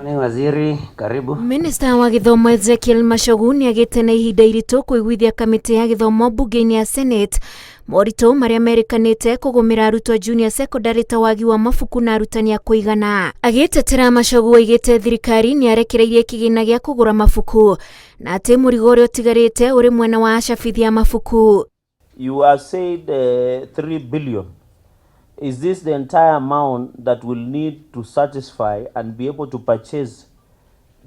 Waziri, karibu. Minister wa githomo Ezekiel Machogu ni agite na ihinda iritu kuiguithia kamiti ya githomo bunge-ini ya Senate morito maria merikanite kugumira arutwo Njunia Cekondarĩ ta wagi wa mabuku na arutani a kuigana. Agitetera Machogu aigite thirikari ni arekereirie kigina gia kugura mabuku na ati murigo uria utigarite uri mwena wa acabithia mabuku. You have said 3 billion. Is this the entire amount that will need to satisfy and be able to purchase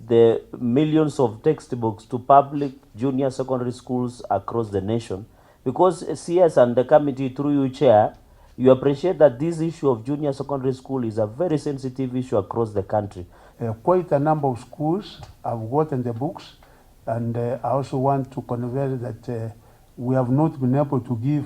the millions of textbooks to public junior secondary schools across the nation? Because CS and the committee, through you, Chair, you appreciate that this issue of junior secondary school is a very sensitive issue across the country. Quite a number of schools have gotten the books, and I also want to convey that we have not been able to give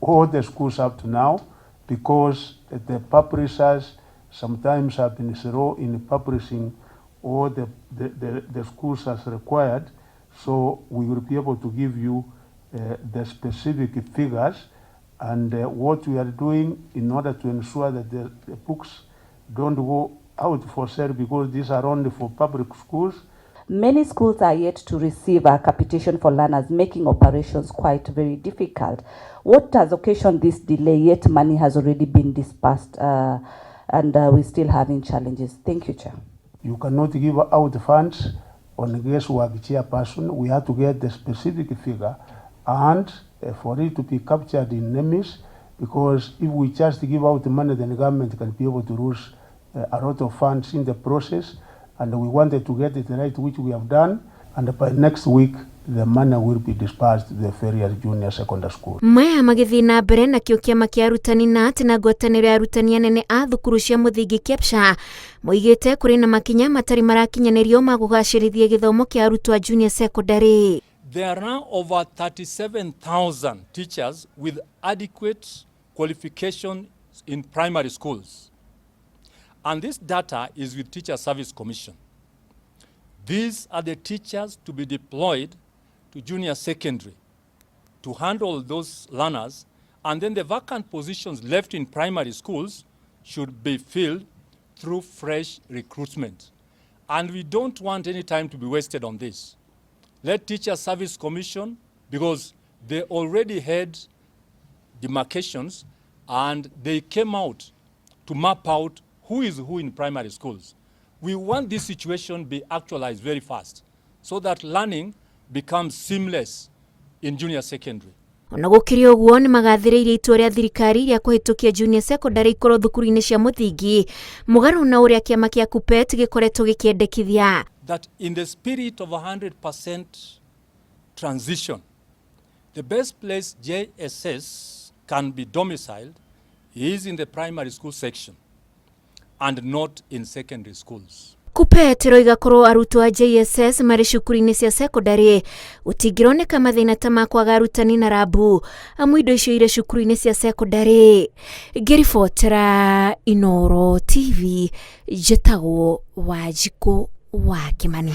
all the schools up to now because the publishers sometimes have been slow in publishing all the schools as required. So we will be able to give you the specific figures and what we are doing in order to ensure that the books don't go out for sale because these are only for public schools. Many schools are yet to receive a capitation for learners, making operations quite very difficult. What has occasioned this delay, yet money has already been dispersed and we're still having challenges? Thank you, Chair. You cannot give out funds on guesswork, Chairperson. We have to get the specific figure and for it to be captured in NEMIS, because if we just give out the money, then the government can be able to lose a lot of funds in the process. And we wanted to get it right, which we have done. And by next week, the money will be dispersed to the various junior secondary schools. Maya magithi na mbere na kĩo kĩama kĩa arutani na atĩ na ngwatanĩro ya arutani anene a thukuru cia mũthingi KEPSHA moigĩte kũrĩ na makinya matarĩ marakinyanĩrio ma kũgacĩrithia gĩthomo kĩa arutwo a junior secondary. There are now over 37,000 teachers with adequate qualification in primary schools. And this data is with Teacher Service Commission. These are the teachers to be deployed to junior secondary to handle those learners, and then the vacant positions left in primary schools should be filled through fresh recruitment. And we don't want any time to be wasted on this. Let Teacher Service Commission, because they already had demarcations and they came out to map out who is who in primary schools. We want this situation be actualized very fast so that learning becomes seamless in junior secondary. Ona gũkĩrĩ ũguo nĩ magathĩrĩirie itua rĩa thirikari rĩa kũhĩtũkia junior secondary ikorwo thukuru-inĩ cia mũthingi mũgarũ na ũrĩa kĩama kĩa KUPPET gĩkoretwo gĩkĩendekithia. That in the spirit of 100% transition, the best place JSS can be domiciled is in the primary school section and not in secondary schools. KUPPET roiga korwo arutwo a JSS marĩ cukuru-inĩ cia secondary gũtingĩroneka mathĩna ta ma kwaga arutani na rabu amu indo icio irĩ cukuru-inĩ cia secondary. Ngĩribotera Inooro TV, njĩtagwo Wanjikũ wa Kĩmani.